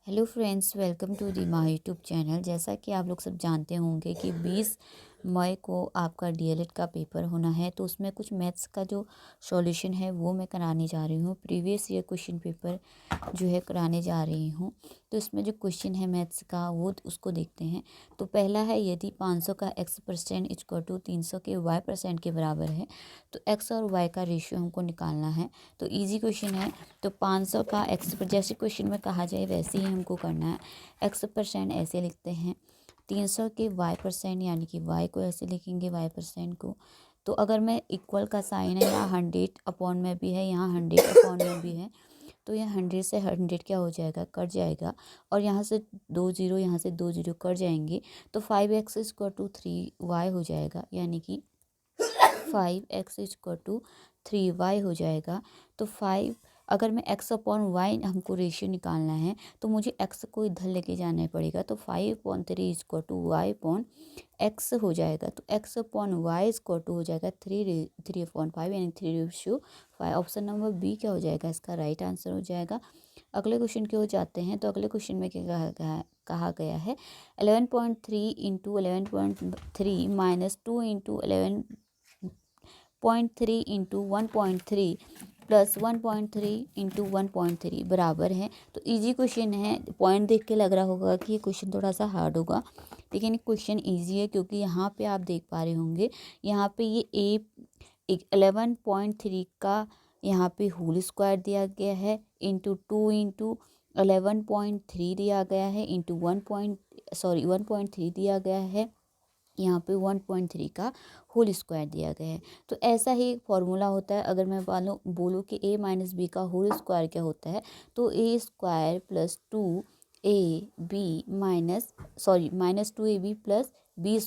Hello friends, welcome to the my YouTube channel. जैसा कि आप लोग सब जानते होंगे कि 20 मई को आपका डीएलएड का पेपर होना है, तो उसमें कुछ मैथ्स का जो सॉल्यूशन है वो मैं कराने जा रही हूँ। प्रीवियस ईयर क्वेश्चन पेपर जो है कराने जा रही हूँ। तो इसमें जो क्वेश्चन है मैथ्स का वो उसको देखते हैं। तो पहला है, यदि 500 का x% इक्वल टू 300 के y% के बराबर है तो x और y का रेशियो हमको निकालना है। तो इजी क्वेश्चन है। तो 500 का x पर, जैसे क्वेश्चन में कहा जाए वैसे ही हमको करना है। x% ऐसे लिखते हैं, 300 के y% यानी कि y को ऐसे लिखेंगे y% को। तो अगर मैं इक्वल का साइन है, यहाँ 100 अपॉन में भी है, यहाँ 100 अपॉन में भी है, तो यह 100 से 100 क्या हो जाएगा, कट जाएगा। और यहाँ से 2 जीरो, यहाँ से 2 जीरो कट जाएंगे। तो 5x इक्वल टू 3y हो जाएगा, यानी कि 5x इक्वल टू 3y हो जाएगा। तो 5, अगर मैं x अपॉन वाई हमको रेशियो निकालना है तो मुझे x को इधर लेके जाना पड़ेगा। तो 5/3 equal to y upon x हो जाएगा। तो x upon y equal to हो जाएगा 3/5 यानी 3:5। ऑप्शन नंबर बी क्या हो जाएगा, इसका राइट आंसर हो जाएगा। अगले क्वेश्चन की ओर जाते हैं। तो अगले क्वेश्चन में क्या कहा गया है, 11.3 into 11.3 minus 2 into 11.3 into 1.3 plus 1.3 into 1.3 बराबर है। तो इजी क्वेश्चन है। पॉइंट देख के लग रहा होगा कि ये क्वेश्चन थोड़ा सा हार्ड होगा, लेकिन ये क्वेश्चन इजी है, क्योंकि यहाँ पे आप देख पा रहे होंगे, यहाँ पे ये 11.3 का यहाँ पे होल स्क्वायर दिया गया है, इंटू 2 इंटू 11.3 दिया गया है, इंटू 1.3 दिया गया है, यहाँ पे 1.3 का होल स्क्वायर दिया गया है। तो ऐसा ही एक फॉर्मूला होता है। अगर मैं बोलूँ कि a माइनस बी का होल स्क्वायर क्या होता है, तो a square plus 2ab minus 2ab plus b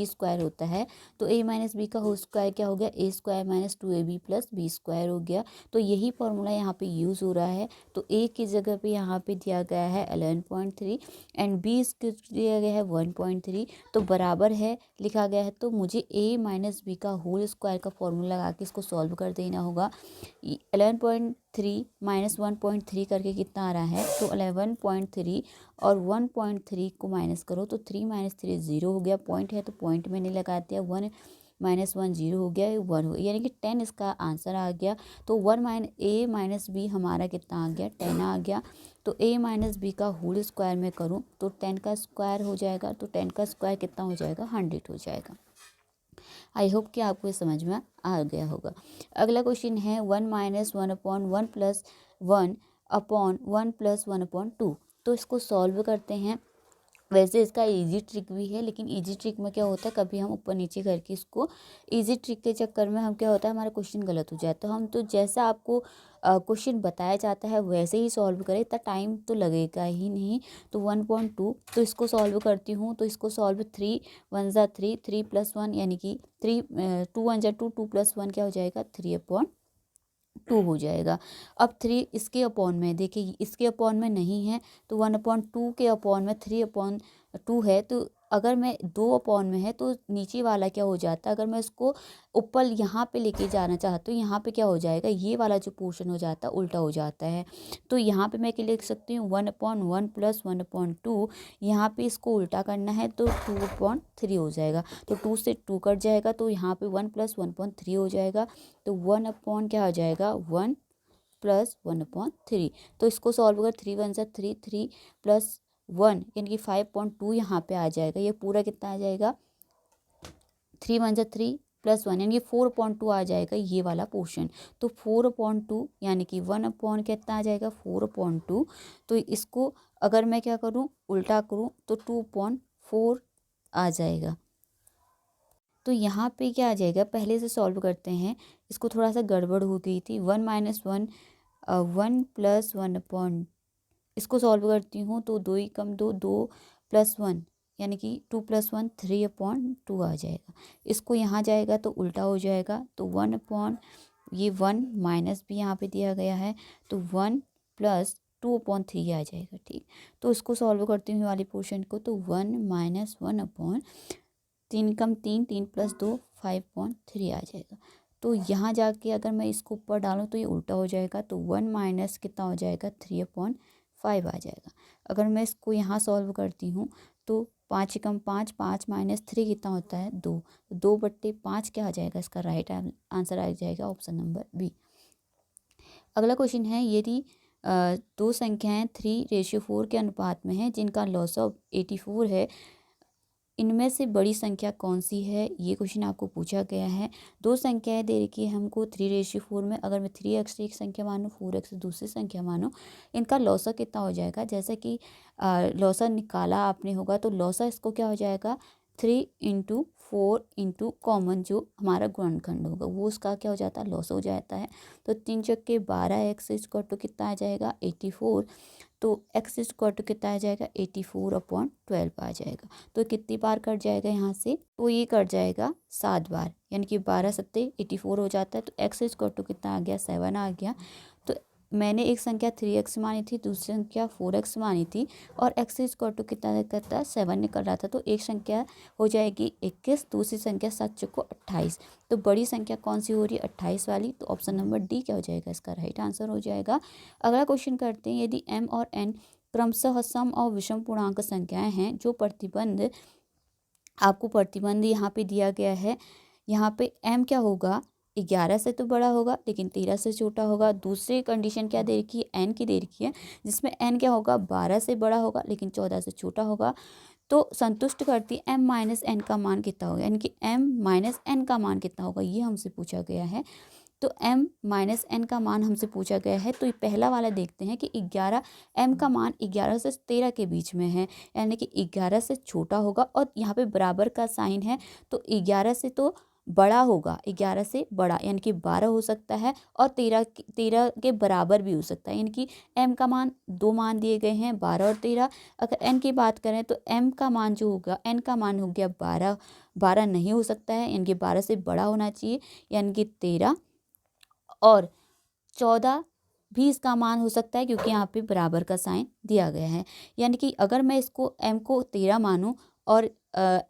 square होता है। तो a माइनस बी का होल स्क्वायर क्या हो गया, a square minus 2ab plus b square हो गया। तो यही फॉर्मूला यहाँ पे यूज़ हो रहा है। तो a की जगह पे यहाँ पे दिया गया है 11.3 एंड b इसके दिया गया है 1.3, तो बराबर है लिखा गया है। तो मुझे a माइनस बी का होल स्क्वायर का फॉर्मूला लगा के इसको सॉल्व कर देना होगा। 11.3 माइनस 1.3 करके कितना आ रहा है, तो 11.3 और 1.3 को माइनस करो तो 3 माइनस 3 0 हो गया। पॉइंट है तो पॉइंट में नहीं लगाते हैं। 1 माइनस 1 0 हो गया, 1 हो गया, यानी कि 10 इसका आंसर आ गया। तो a माइनस बी हमारा कितना आ गया, 10 आ गया। तो a माइनस बी का होल स्क्वायर में करूँ तो 10 का स्क्वायर हो जाएगा। तो 10 का स्क्वायर कितना हो जाएगा, 100 हो जाएगा। आई होप कि आपको ये समझ में आ गया होगा। अगला क्वेश्चन है 1 minus 1 upon 1 plus 1 upon 1 plus 1 upon 2। तो इसको सॉल्व करते हैं। वैसे इसका इजी ट्रिक भी है, लेकिन इजी ट्रिक में क्या होता है, कभी हम ऊपर नीचे करके इसको, इजी ट्रिक के चक्कर में हम क्या होता है, हमारा क्वेश्चन गलत हो जाता है। हम तो जैसा आपको क्वेश्चन बताया जाता है वैसे ही सॉल्व करें, इतना टाइम तो लगेगा ही नहीं। तो 1.2, तो इसको सॉल्व करती हूँ। तो इसको सॉल्व 3 1 ज़ा 3, 3 प्लस 1 यानी कि 2 1 ज़ा 2, 2 प्लस 1 क्या हो जाएगा, 3/2 हो जाएगा। अब 3 इसके अपॉन में, देखिए इसके अपॉन में नहीं है, तो 1/2 के अपॉन में 3/2 है। तो अगर मैं 2 अपॉन में है तो नीचे वाला क्या हो जाता है, अगर मैं इसको ऊपर यहाँ पे लेके जाना चाहती हूँ, यहाँ पे क्या हो जाएगा, ये वाला जो पोर्शन हो जाता है उल्टा हो जाता है। तो यहाँ पे मैं क्या लिख सकती हूँ, 1/1 प्लस 1/2। यहाँ पे इसको उल्टा करना है तो 2/3 हो जाएगा। तो 2 से 2 कट जाएगा, तो यहाँ पे 1 प्लस 1/3 हो जाएगा। तो 1 अपॉन क्या हो जाएगा, 1 प्लस 1/3। तो इसको सॉल्व कर, 3 1 ज़ा 3, 3 प्लस 1 यानी कि 5.2 यहाँ पे आ जाएगा। ये पूरा कितना आ जाएगा, 3 1 ज़ा 3 प्लस 1 यानी कि 4.2 आ जाएगा ये वाला पोर्शन। तो 4/2 यानी कि 1 अपॉन कितना आ जाएगा, 4/2। तो इसको अगर मैं क्या करूँ, उल्टा करूँ, तो 2/4 आ जाएगा। तो यहाँ पे क्या आ जाएगा, पहले से सॉल्व करते हैं। इसको थोड़ा सा गड़बड़ हो गई थी। 1 माइनस 1 1 प्लस 1/, इसको सॉल्व करती हूँ तो 2 ही कम 2, 2 प्लस 1 यानी कि 2 प्लस 1 3/2 आ जाएगा। इसको यहाँ जाएगा तो उल्टा हो जाएगा। तो 1 अपॉन ये 1 माइनस भी यहाँ पे दिया गया है, तो 1 प्लस 2/3 आ जाएगा। ठीक, तो इसको सॉल्व करती हूँ वाली पोर्शन को। तो 1 माइनस 1 अपॉन 3 कम 3, 3 प्लस 2 5/3 आ जाएगा। तो यहाँ जाके अगर मैं इसको ऊपर डालूँ तो ये उल्टा हो जाएगा। तो 1 माइनस कितना हो जाएगा, 3/5 5 आ जाएगा। अगर मैं इसको यहाँ सॉल्व करती हूँ तो 5 एकम 5, 5 माइनस 3 कितना होता है 2, 2/5 क्या आ जाएगा, इसका राइट आंसर आ जाएगा ऑप्शन नंबर बी। अगला क्वेश्चन है, यदि दो संख्याएं 3:4 के अनुपात में हैं जिनका लॉस ऑफ 84 है, इनमें से बड़ी संख्या कौन सी है, ये क्वेश्चन आपको पूछा गया है। दो संख्याएं दे रखी है हमको 3:4 में, अगर मैं 3x एक संख्या मानूँ 4x दूसरी संख्या मानूँ, इनका लॉसा कितना हो जाएगा। जैसे कि लॉसा निकाला आपने होगा तो लॉसा इसको क्या हो जाएगा 3 × 4 × कॉमन जो हमारा गुणनखंड होगा वो उसका क्या हो जाता है लॉस हो जाता है। तो 3 चक्के 12x इक्वल टू कितना आ जाएगा 84, तो x इक्वल टू कितना आ जाएगा 84/12 आ जाएगा। तो कितनी बार कट जाएगा यहाँ से, तो ये कट जाएगा 7 बार, यानी कि 12×7 84 हो जाता है। तो x इक्वल टू कितना आ गया 7 आ गया। तो मैंने एक संख्या 3x मानी थी, दूसरी संख्या 4x मानी थी और x इक्वल टू कितना निकलता है 7 निकल रहा था। तो एक संख्या हो जाएगी 21, दूसरी संख्या 7 चौको 28। तो बड़ी संख्या कौन सी हो रही है 28 वाली। तो ऑप्शन नंबर डी क्या हो जाएगा, इसका राइट आंसर हो जाएगा। अगला क्वेश्चन करते हैं, यदि m और n क्रमशः सम और विषम पूर्णांक संख्याएं हैं जो प्रतिबंध, आपको प्रतिबंध यहाँ पे दिया गया है। यहाँ पे m क्या होगा 11 से तो बड़ा होगा लेकिन 13 से छोटा होगा। दूसरी कंडीशन क्या दे रखी है n की दे रखी है, जिसमें n क्या होगा 12 से बड़ा होगा लेकिन 14 से छोटा होगा। तो संतुष्ट करती m माइनस n का मान कितना होगा, यानी कि m माइनस n का मान कितना होगा ये हमसे पूछा गया है। तो m माइनस n का मान हमसे पूछा गया है। तो ये पहला वाला देखते हैं कि 11 m का मान 11 से 13 के बीच में है, यानी कि 11 से छोटा होगा और यहाँ पे बराबर का साइन है। तो 11 से तो बड़ा होगा, 11 से बड़ा यानी कि 12 हो सकता है और 13 के बराबर भी हो सकता है, यानी कि m का मान दो मान दिए गए हैं 12 और 13। अगर n की बात करें तो m का मान जो होगा n का मान हो गया 12, 12 नहीं हो सकता है, यानी कि 12 से बड़ा होना चाहिए, यानी कि 13 और 14 भी इसका मान हो सकता है क्योंकि यहाँ पे बराबर का साइन दिया गया है। यानी कि अगर मैं इसको m को 13 मानूँ और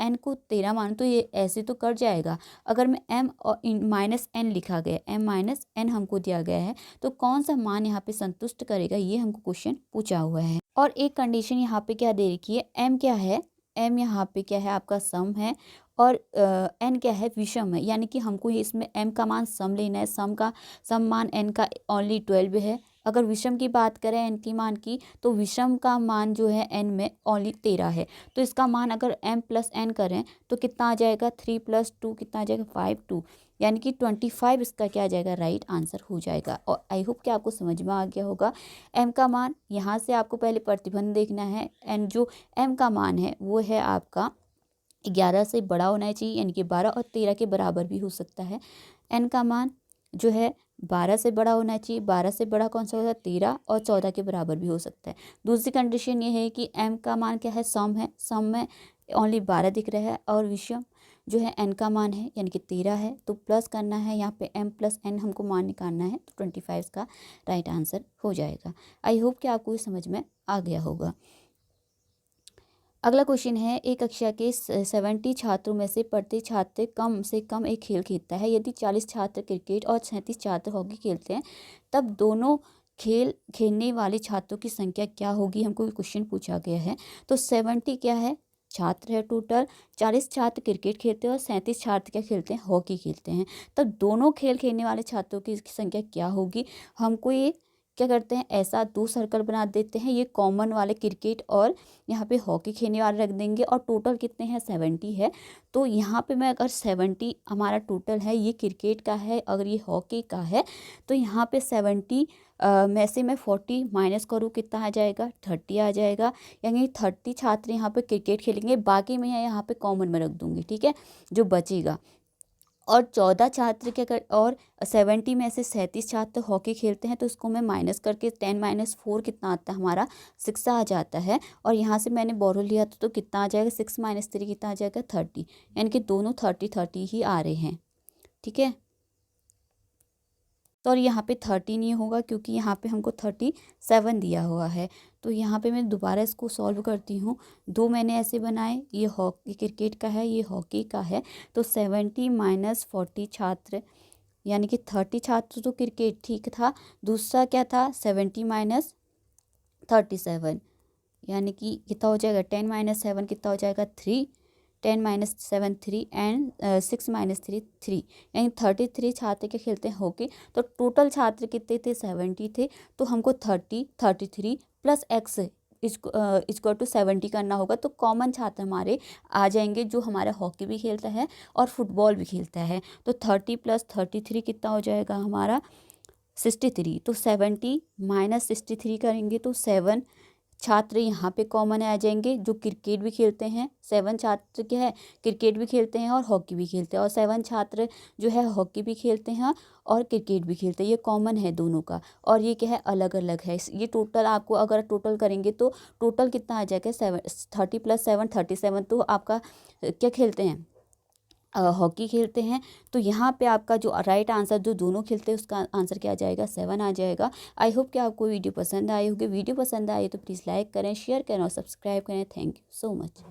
n को 13 मानूँ तो ये ऐसे तो कट जाएगा। अगर मैं m और माइनस n लिखा गया, m माइनस n हमको दिया गया है, तो कौन सा मान यहाँ पे संतुष्ट करेगा ये हमको क्वेश्चन पूछा हुआ है। और एक कंडीशन यहाँ पे क्या दे रखी है, m क्या है, m यहाँ पे क्या है आपका सम है और n क्या है विषम है, यानी कि हमको इसमें m का मान सम लेना है। सम मान n का ओनली 12 है। अगर विषम की बात करें n की मान की, तो विषम का मान जो है n में ओनली 13 है। तो इसका मान अगर m प्लस n करें तो कितना आ जाएगा 3 + 2 कितना आ जाएगा 5, 2 यानी कि 25 इसका क्या आ जाएगा राइट आंसर हो जाएगा। और आई होप कि आपको समझ में आ गया होगा। m का मान यहाँ से आपको पहले प्रतिबंध देखना है, एंड जो m का मान है वो है आपका 11 से बड़ा होना चाहिए, यानी कि 12 और 13 के बराबर भी हो सकता है। n का मान जो है 12 से बड़ा होना चाहिए, 12 से बड़ा कौन सा होता है 13 और 14 के बराबर भी हो सकता है। दूसरी कंडीशन ये है कि m का मान क्या है सम है, सम में ओनली 12 दिख रहा है और विषम जो है n का मान है यानी कि 13 है। तो प्लस करना है यहाँ पे m प्लस n हमको मान निकालना है, तो 25 का राइट आंसर हो जाएगा। आई होप कि आपको ये समझ में आ गया होगा। अगला क्वेश्चन है, एक कक्षा के 70 छात्रों में से प्रत्येक छात्र कम से कम एक खेल खेलता है। यदि 40 छात्र क्रिकेट और 37 छात्र हॉकी खेलते हैं तब दोनों खेल खेलने वाले छात्रों की संख्या क्या होगी, हमको क्वेश्चन पूछा गया है। तो 70 क्या है छात्र है टोटल, 40 छात्र क्रिकेट खेलते हैं और 37 छात्र क्या खेलते हैं हॉकी खेलते हैं। तब दोनों खेल खेलने वाले छात्रों की संख्या क्या होगी। हमको ये क्या करते हैं ऐसा दो सर्कल बना देते हैं, ये कॉमन वाले क्रिकेट और यहाँ पे हॉकी खेलने वाले रख देंगे और टोटल कितने हैं 70 है। तो यहाँ पे मैं अगर 70 हमारा टोटल है, ये क्रिकेट का है अगर ये हॉकी का है, तो यहाँ पे 70 में से मैं 40 माइनस करूँ कितना आ जाएगा 30 आ जाएगा, यानी 30 छात्र यहाँ पे क्रिकेट खेलेंगे, बाकी मैं यहाँ पे कॉमन में रख दूँगी, ठीक है जो बचेगा। और 14 छात्र क्या कर और 70 में से 37 छात्र हॉकी खेलते हैं, तो इसको मैं माइनस करके 10 - 4 कितना आता है हमारा 6 आ जाता है। और यहाँ से मैंने बोरो लिया तो कितना आ जाएगा 6 - 3 कितना आ जाएगा 30, यानी कि दोनों 30 ही आ रहे हैं, ठीक है। तो और यहाँ पे 30 नहीं होगा क्योंकि यहाँ पे हमको 37 दिया हुआ है। तो यहाँ पे मैं दोबारा इसको सॉल्व करती हूँ। दो मैंने ऐसे बनाए, ये हॉकी क्रिकेट का है, ये हॉकी का है। तो 70 - 40 छात्र यानी कि 30 छात्र तो क्रिकेट ठीक था, दूसरा क्या था 70 - 37, यानी कि कितना हो जाएगा 10 माइनस 7 कितना हो जाएगा 3, 10 माइनस 7 3 एंड 6 माइनस 3 3, यानी 33 छात्र के खेलते हैं हॉकी। तो टोटल छात्र कितने थे 70 थे, तो हमको 33 प्लस एक्स इक्वल टू 70 करना होगा। तो कॉमन छात्र हमारे आ जाएंगे जो हमारा हॉकी भी खेलता है और फुटबॉल भी खेलता है। तो 30 प्लस 33 कितना हो जाएगा हमारा 63। तो 70 माइनस 63 करेंगे तो 7 छात्र यहाँ पे कॉमन आ जाएंगे जो क्रिकेट भी खेलते हैं। 7 छात्र क्या है, क्रिकेट भी खेलते हैं और हॉकी भी खेलते हैं, और 7 छात्र जो है हॉकी भी खेलते हैं और क्रिकेट भी खेलते हैं। ये कॉमन है दोनों का, और ये क्या है अलग अलग है। ये टोटल आपको अगर टोटल करेंगे तो टोटल कितना आ जाएगा 30 प्लस 7 37। तो आपका क्या खेलते हैं हॉकी खेलते हैं। तो यहाँ पे आपका जो राइट आंसर जो दोनों खेलते हैं उसका आंसर क्या आ जाएगा 7 आ जाएगा। आई होप कि आपको वीडियो पसंद आई होगी। वीडियो पसंद आई तो प्लीज़ लाइक करें, शेयर करें और सब्सक्राइब करें। Thank you so much.